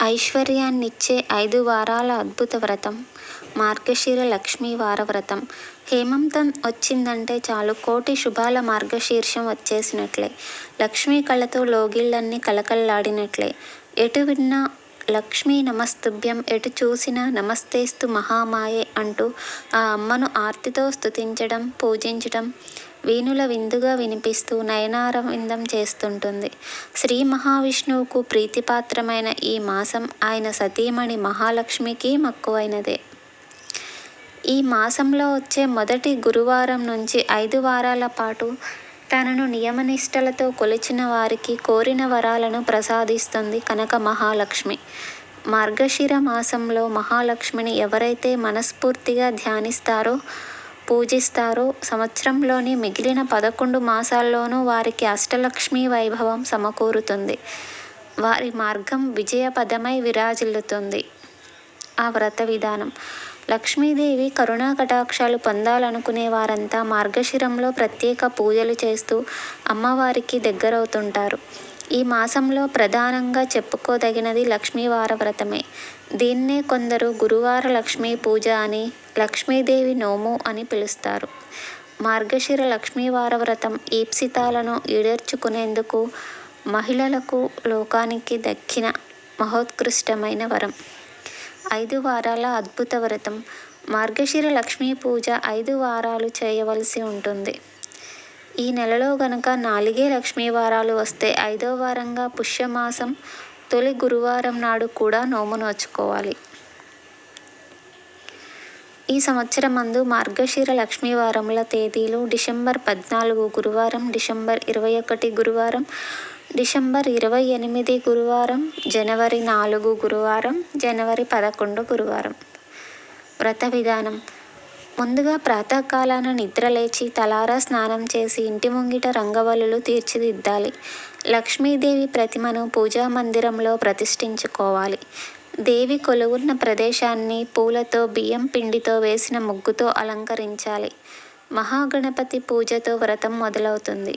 ఐశ్వర్యాన్నిచ్చే 5 వారాల అద్భుత వ్రతం మార్గశిర లక్ష్మీ వార వ్రతం. హేమంతం వచ్చిందంటే చాలు కోటి శుభాల మార్గశీర్షం వచ్చేసినట్లే. లక్ష్మీ కళతో లోగిళ్ళన్నీ కళకళలాడినట్లే. ఎటు విన్నా లక్ష్మీ నమస్తుభ్యం, ఎటు చూసినా నమస్తేస్తు మహామాయే అంటూ ఆ అమ్మను ఆర్తితో స్తుతించడం, పూజించడం వీణుల విందుగా వినిపిస్తూ నయనారవిందం చేస్తుంటుంది. శ్రీ మహావిష్ణువుకు ప్రీతిపాత్రమైన ఈ మాసం ఆయన సతీమణి మహాలక్ష్మికి మక్కువైనదే. ఈ మాసంలో వచ్చే మొదటి గురువారం నుంచి 5 వారాల పాటు తనను నియమనిష్టలతో కొలిచిన వారికి కోరిన వరాలను ప్రసాదిస్తుంది కనక మహాలక్ష్మి. మార్గశిర మాసంలో మహాలక్ష్మిని ఎవరైతే మనస్ఫూర్తిగా ధ్యానిస్తారో, పూజిస్తారో సంవత్సరంలోని మిగిలిన 11 మాసాల్లోనూ వారికి అష్టలక్ష్మీ వైభవం సమకూరుతుంది. వారి మార్గం విజయపదమై విరాజిల్లుతుంది. ఆ వ్రత విధానం: లక్ష్మీదేవి కరుణా కటాక్షాలు పొందాలనుకునే వారంతా మార్గశిరంలో ప్రత్యేక పూజలు చేస్తూ అమ్మవారికి దగ్గరవుతుంటారు. ఈ మాసంలో ప్రధానంగా చెప్పుకోదగినది లక్ష్మీవార వ్రతమే. దీన్నే కొందరు గురువార లక్ష్మీ పూజ అని, లక్ష్మీదేవి నోము అని పిలుస్తారు. మార్గశిర లక్ష్మీవార వ్రతం ఈప్సితాలను ఈడేర్చుకునేందుకు మహిళలకు లోకానికి దక్కిన మహోత్కృష్టమైన వరం. 5 వారాల అద్భుత వ్రతం. మార్గశిర లక్ష్మీ పూజ 5 వారాలు చేయవలసి ఉంటుంది. ఈ నెలలో గనక 4 లక్ష్మీ వారాలు వస్తే 5వ వారంగా పుష్యమాసం తొలి గురువారం నాడు కూడా నోము నోచుకోవాలి. ఈ సంవత్సరమందు మార్గశిర లక్ష్మీవారముల తేదీలు: డిసెంబర్ 14 గురువారం, డిసెంబర్ 21 గురువారం, డిసెంబర్ 28 గురువారం, జనవరి 4 గురువారం, జనవరి 11 గురువారం. వ్రత విధానం: ముందుగా ప్రాతకాలాన నిద్రలేచి తలారా స్నానం చేసి ఇంటి ముంగిట రంగవల్లులు తీర్చిదిద్దాలి. లక్ష్మీదేవి ప్రతిమను పూజా మందిరంలో ప్రతిష్ఠించుకోవాలి. దేవి కొలువున్న ప్రదేశాన్ని పూలతో, బియ్యం పిండితో వేసిన ముగ్గుతో అలంకరించాలి. మహాగణపతి పూజతో వ్రతం మొదలవుతుంది.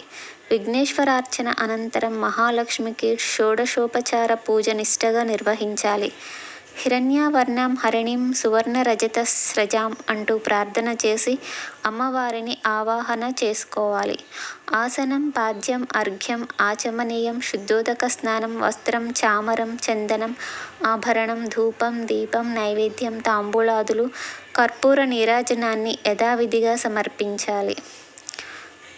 విఘ్నేశ్వరార్చన అనంతరం మహాలక్ష్మికి షోడశోపచార పూజ నిష్టగా నిర్వహించాలి. హిరణ్యవర్ణం హరిణీం సువర్ణ రజత స్రజాం అంటూ ప్రార్థన చేసి అమ్మవారిని ఆవాహన చేసుకోవాలి. ఆసనం, పాద్యం, అర్ఘ్యం, ఆచమనీయం, శుద్ధోదక స్నానం, వస్త్రం, చామరం, చందనం, ఆభరణం, ధూపం, దీపం, నైవేద్యం, తాంబూలాదులు, కర్పూర నీరాజనాన్ని యథావిధిగా సమర్పించాలి.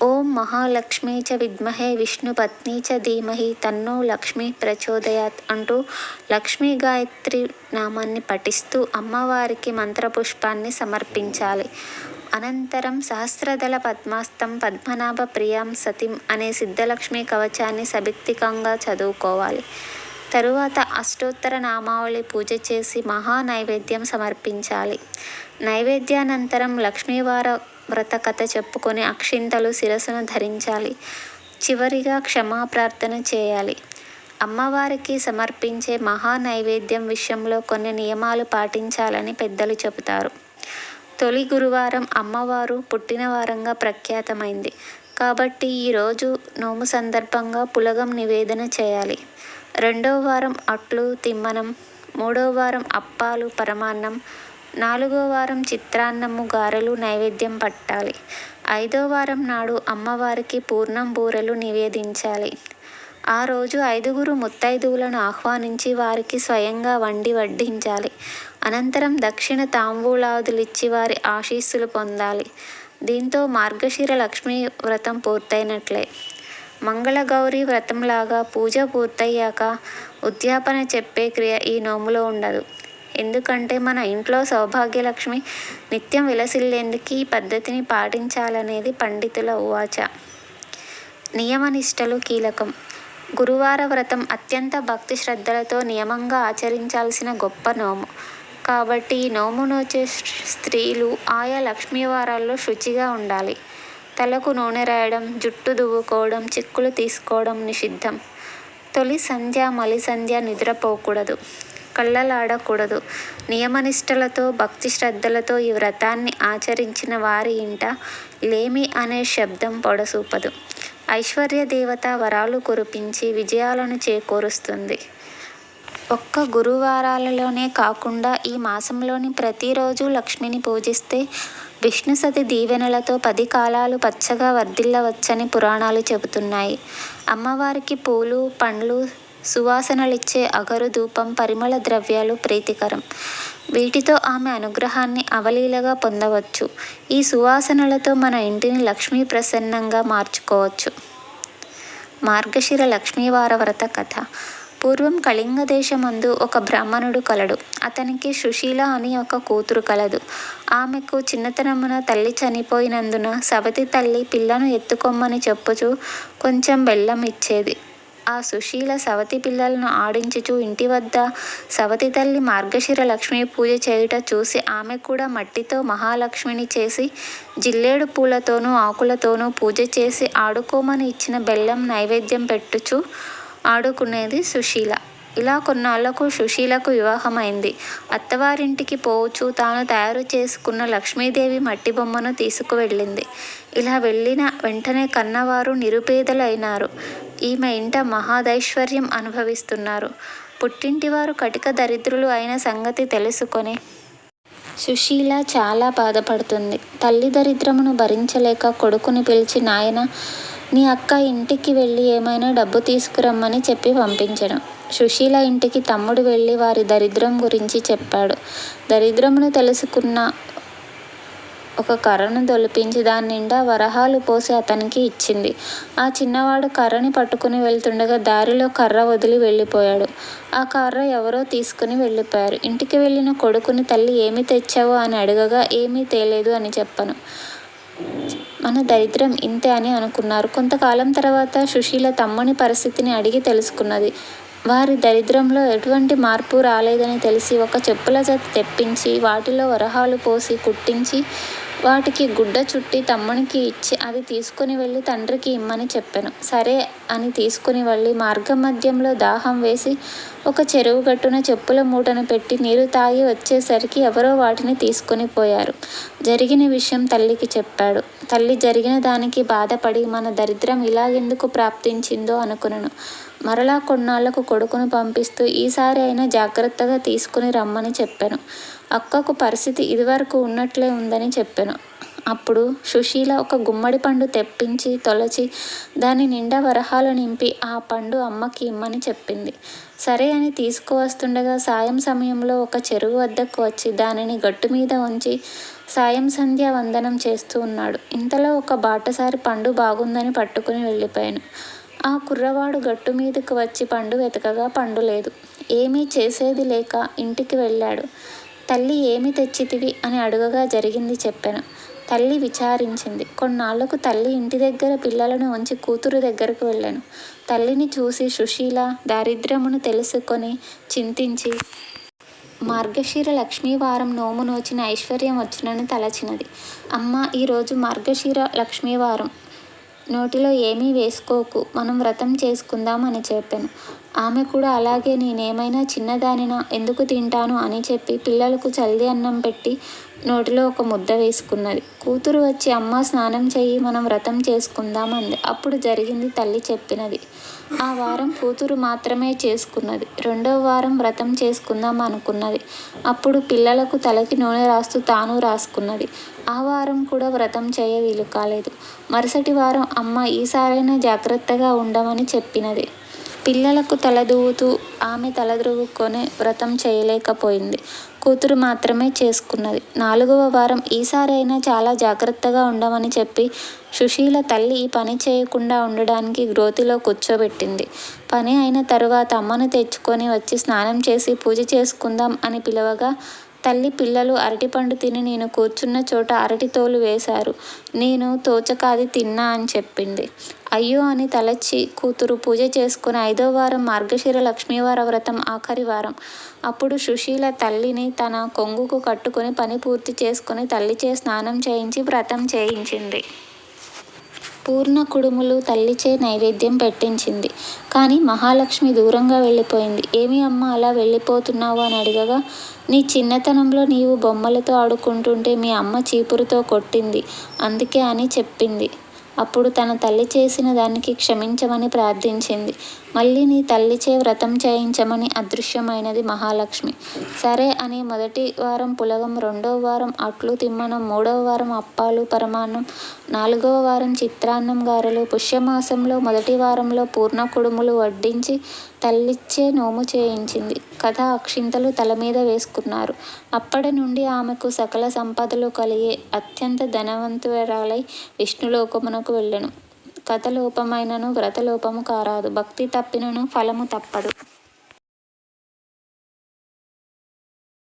ఓం మహాలక్ష్మీ చ విద్మహే విష్ణుపత్నీ చ ధీమహి తన్నో లక్ష్మీ ప్రచోదయాత్ అంటూ లక్ష్మీ గాయత్రి నామాన్ని పఠిస్తూ అమ్మవారికి మంత్రపుష్పాన్ని సమర్పించాలి. అనంతరం సహస్రదళ పద్మాస్తం పద్మనాభ ప్రియాం సతిం అనే సిద్ధలక్ష్మీ కవచాన్ని సభిక్తికంగా చదువుకోవాలి. తరువాత అష్టోత్తర నామావళి పూజ చేసి మహా నైవేద్యం సమర్పించాలి. నైవేద్యానంతరం లక్ష్మీవార వ్రత కథ చెప్పుకొని అక్షింతలు శిరసును ధరించాలి. చివరిగా క్షమాప్రార్థన చేయాలి. అమ్మవారికి సమర్పించే మహా నైవేద్యం విషయంలో కొన్ని నియమాలు పాటించాలని పెద్దలు చెబుతారు. తొలి గురువారం అమ్మవారు పుట్టిన వారంగా ప్రఖ్యాతమైంది కాబట్టి ఈరోజు నోము సందర్భంగా పులగం నివేదన చేయాలి. 2వ వారం అట్లు, తిమ్మనం, 3వ వారం అప్పాలు, పరమాన్నం, 4వ వారం చిత్రాన్నము, గారెలు నైవేద్యం పట్టాలి. 5వ వారం నాడు అమ్మవారికి పూర్ణం బూరెలు నివేదించాలి. ఆ రోజు 5గురు ముత్తైదువులను ఆహ్వానించి వారికి స్వయంగా వండి వడ్డించాలి. అనంతరం దక్షిణ తాంబూలాదులిచ్చి వారి ఆశీస్సులు పొందాలి. దీంతో మార్గశిర లక్ష్మీ వ్రతం పూర్తయినట్లే. మంగళగౌరి వ్రతంలాగా పూజ పూర్తయ్యాక ఉద్యాపన చెప్పే క్రియ ఈ నోములో ఉండదు. ఎందుకంటే మన ఇంట్లో సౌభాగ్యలక్ష్మి నిత్యం విలసిల్లేందుకు ఈ పద్ధతిని పాటించాలనేది పండితుల ఉవాచ. నియమనిష్టలు కీలకం. గురువార వ్రతం అత్యంత భక్తి శ్రద్ధలతో నియమంగా ఆచరించాల్సిన గొప్ప నోము. కాబట్టి ఈ నోము నోచే స్త్రీలు ఆయా లక్ష్మీవారాల్లో శుచిగా ఉండాలి. తలకు నూనె రాయడం, జుట్టు దువ్వుకోవడం, చిక్కులు తీసుకోవడం నిషిద్ధం. తొలి సంధ్య, మలి సంధ్య నిద్రపోకూడదు, కళ్ళలాడకూడదు. నియమనిష్టలతో, భక్తి శ్రద్ధలతో ఈ వ్రతాన్ని ఆచరించిన వారి ఇంట లేమి అనే శబ్దం పొడసూపదు. ఐశ్వర్య దేవత వరాలు కురిపించి విజయాలను చేకూరుస్తుంది. ఒక్క గురువారాలలోనే కాకుండా ఈ మాసంలోని ప్రతిరోజు లక్ష్మిని పూజిస్తే విష్ణు సతి దీవెనలతో 10 కాలాలు పచ్చగా వర్ధిల్లవచ్చని పురాణాలు చెబుతున్నాయి. అమ్మవారికి పూలు, పండ్లు, సువాసనలిచ్చే అగరు ధూపం, పరిమళ ద్రవ్యాలు ప్రీతికరం. వీటితో ఆమె అనుగ్రహాన్ని అవలీలగా పొందవచ్చు. ఈ సువాసనలతో మన ఇంటిని లక్ష్మీ ప్రసన్నంగా మార్చుకోవచ్చు. మార్గశిర లక్ష్మీవార వ్రత కథ. పూర్వం కళింగ దేశమందు ఒక బ్రాహ్మణుడు కలడు. అతనికి సుశీల అని ఒక కూతురు కలదు. ఆమెకు చిన్నతనమున తల్లి చనిపోయినందున సవతి తల్లి పిల్లను ఎత్తుకొమ్మని చెప్పుచూ కొంచెం బెల్లం ఇచ్చేది. ఆ సుశీల సవతి పిల్లలను ఆడించుచూ ఇంటి వద్ద సవతి తల్లి మార్గశిర లక్ష్మీ పూజ చేయుట చూసి ఆమె కూడా మట్టితో మహాలక్ష్మిని చేసి జిల్లేడు పూలతోనూ ఆకులతోనూ పూజ చేసి ఆడుకోమని ఇచ్చిన బెల్లం నైవేద్యం పెట్టుచూ ఆడుకునేది సుశీల. ఇలా కొన్నాళ్లకు సుశీలకు వివాహమైంది. అత్తవారింటికి పోవచ్చు తాను తయారు చేసుకున్న లక్ష్మీదేవి మట్టి బొమ్మను తీసుకువెళ్ళింది. ఇలా వెళ్ళిన వెంటనే కన్నవారు నిరుపేదలు అయినారు. ఈమె ఇంట మహాదైశ్వర్యం అనుభవిస్తున్నారు. పుట్టింటివారు కటిక దరిద్రులు అయిన సంగతి తెలుసుకొని సుశీల చాలా బాధపడుతుంది. తల్లి దరిద్రమును భరించలేక కొడుకుని పిలిచి, నాయన, నీ అక్క ఇంటికి వెళ్ళి ఏమైనా డబ్బు తీసుకురమ్మని చెప్పి పంపించను. సుశీల ఇంటికి తమ్ముడు వెళ్ళి వారి దరిద్రం గురించి చెప్పాడు. దరిద్రమును తెలుసుకున్న ఒక కర్రను దొలిపించి దాని నిండా వరహాలు పోసి అతనికి ఇచ్చింది. ఆ చిన్నవాడు కర్రని పట్టుకుని వెళ్తుండగా దారిలో కర్ర వదిలి వెళ్ళిపోయాడు. ఆ కర్ర ఎవరో తీసుకుని వెళ్ళిపోయారు. ఇంటికి వెళ్ళిన కొడుకుని తల్లి ఏమి తెచ్చావు అని అడగగా ఏమీ తేలేదు అని చెప్పను. మన దరిద్రం ఇంతే అని అనుకున్నారు. కొంతకాలం తర్వాత సుశీల తమ్ముని పరిస్థితిని అడిగి తెలుసుకున్నది. వారి దరిద్రంలో ఎటువంటి మార్పు రాలేదని తెలిసి ఒక చెప్పుల జత తెప్పించి వాటిలో వరహాలు పోసి కుట్టించి వాటికి గుడ్డ చుట్టి తమ్మునికి ఇచ్చి అది తీసుకుని వెళ్ళి తండ్రికి ఇమ్మని చెప్పాను. సరే అని తీసుకుని వెళ్ళి మార్గం మధ్యంలో దాహం వేసి ఒక చెరువు గట్టున చెప్పుల మూటను పెట్టి నీరు తాగి వచ్చేసరికి ఎవరో వాటిని తీసుకుని పోయారు. జరిగిన విషయం తల్లికి చెప్పాడు. తల్లి జరిగిన దానికి బాధపడి మన దరిద్రం ఇలాగెందుకు ప్రాప్తించిందో అనుకునను. మరలా కొన్నాళ్లకు కొడుకును పంపిస్తూ ఈసారి అయినా జాగ్రత్తగా తీసుకుని రమ్మని చెప్పాను. అక్కకు పరిస్థితి ఇదివరకు ఉన్నట్లే ఉందని చెప్పాను. అప్పుడు సుశీల ఒక గుమ్మడి పండు తెప్పించి తొలచి దాని నిండా వరహాలు నింపి ఆ పండు అమ్మకి ఇమ్మని చెప్పింది. సరే అని తీసుకువస్తుండగా సాయం సమయంలో ఒక చెరువు వద్దకు వచ్చి దానిని గట్టు మీద ఉంచి సాయం సంధ్యా వందనం చేస్తూ ఉన్నాడు. ఇంతలో ఒక బాటసారి పండు బాగుందని పట్టుకుని వెళ్ళిపోయాను. ఆ కుర్రవాడు గట్టు మీదకు వచ్చి పండు వెతకగా పండు లేదు. ఏమీ చేసేది లేక ఇంటికి వెళ్ళాడు. తల్లి ఏమి తెచ్చితివి అని అడుగగా జరిగింది చెప్పాను. తల్లి విచారించింది. కొన్నాళ్లకు తల్లి ఇంటి దగ్గర పిల్లలను ఉంచి కూతురు దగ్గరకు వెళ్ళాను. తల్లిని చూసి సుశీల దారిద్ర్యమును తెలుసుకొని చింతించి మార్గశిర లక్ష్మీవారం నోము నోచిన ఐశ్వర్యం వచ్చునని తలచినది. అమ్మ, ఈరోజు మార్గశిర లక్ష్మీవారం, నోటిలో ఏమీ వేసుకోకు, మనం వ్రతం చేసుకుందాం అని చెప్పాను. ఆమె కూడా అలాగే, నేనేమైనా చిన్నదానినా, ఎందుకు తింటాను అని చెప్పి పిల్లలకు చల్ది అన్నం పెట్టి నోటిలో ఒక ముద్ద వేసుకున్నది. కూతురు వచ్చి అమ్మ స్నానం చెయ్యి, మనం వ్రతం చేసుకుందాం అంది. అప్పుడు జరిగింది తల్లి చెప్పినది. ఆ వారం కూతురు మాత్రమే చేసుకున్నది. రెండవ వారం వ్రతం చేసుకుందాం అనుకున్నది. అప్పుడు పిల్లలకు తలకి నూనె రాస్తూ తాను రాసుకున్నది. ఆ వారం కూడా వ్రతం చేయ వీలు కాలేదు. మరుసటి వారం అమ్మ ఈసారైనా జాగ్రత్తగా ఉండమని చెప్పినది. పిల్లలకు తలదూవుతూ ఆమె తలద్రువ్వుకొని వ్రతం చేయలేకపోయింది. కూతురు మాత్రమే చేసుకున్నది. 4వ వారం ఈసారైనా చాలా జాగ్రత్తగా ఉండమని చెప్పి సుశీల తల్లి ఈ పని చేయకుండా ఉండడానికి గ్రోతిలో కూర్చోబెట్టింది. పని అయిన తరువాత అమ్మను తెచ్చుకొని వచ్చి స్నానం చేసి పూజ చేసుకుందాం అని పిలవగా తల్లి, పిల్లలు అరటిపండు తిని నేను కూర్చున్న చోట అరటి తోలు వేశారు. నేను తోచక అది తిన్నా అని చెప్పింది. అయ్యో అని తలచి కూతురు పూజ చేసుకుని 5వ వారం మార్గశిర లక్ష్మీవార వ్రతం ఆఖరి వారం. అప్పుడు సుశీల తల్లిని తన కొంగుకు కట్టుకుని పని పూర్తి చేసుకుని తల్లిచే స్నానం చేయించి వ్రతం చేయించింది. పూర్ణ కుడుములు తల్లిచే నైవేద్యం పెట్టించింది. కానీ మహాలక్ష్మి దూరంగా వెళ్ళిపోయింది. ఏమి అమ్మ అలా వెళ్ళిపోతున్నావు అని అడగగా, నీ చిన్నతనంలో నీవు బొమ్మలతో ఆడుకుంటుంటే మీ అమ్మ చీపురుతో కొట్టింది, అందుకే అని చెప్పింది. అప్పుడు తన తల్లి చేసిన దానికి క్షమించమని ప్రార్థించింది. మళ్ళీ నీ తల్లిచే వ్రతం చేయించమని అదృశ్యమైనది మహాలక్ష్మి. సరే అని మొదటి వారం పులగం, 2వ వారం అట్లు తిమ్మనం, 3వ వారం అప్పాలు పరమాన్నం, 4వ వారం చిత్రాన్నం గారెలు, పుష్యమాసంలో మొదటి వారంలో పూర్ణ కుడుములు వడ్డించి తల్లిచ్చే నోము చేయించింది. కథ అక్షింతలు తలమీద వేసుకున్నారు. అప్పటి నుండి ఆమెకు సకల సంపదలు కలిగి అత్యంత ధనవంతురాలై విష్ణులోకమునకు వెళ్ళెను. కథ లోపమైనను వ్రతలోపము కారాదు. భక్తి తప్పినను ఫలము తప్పదు.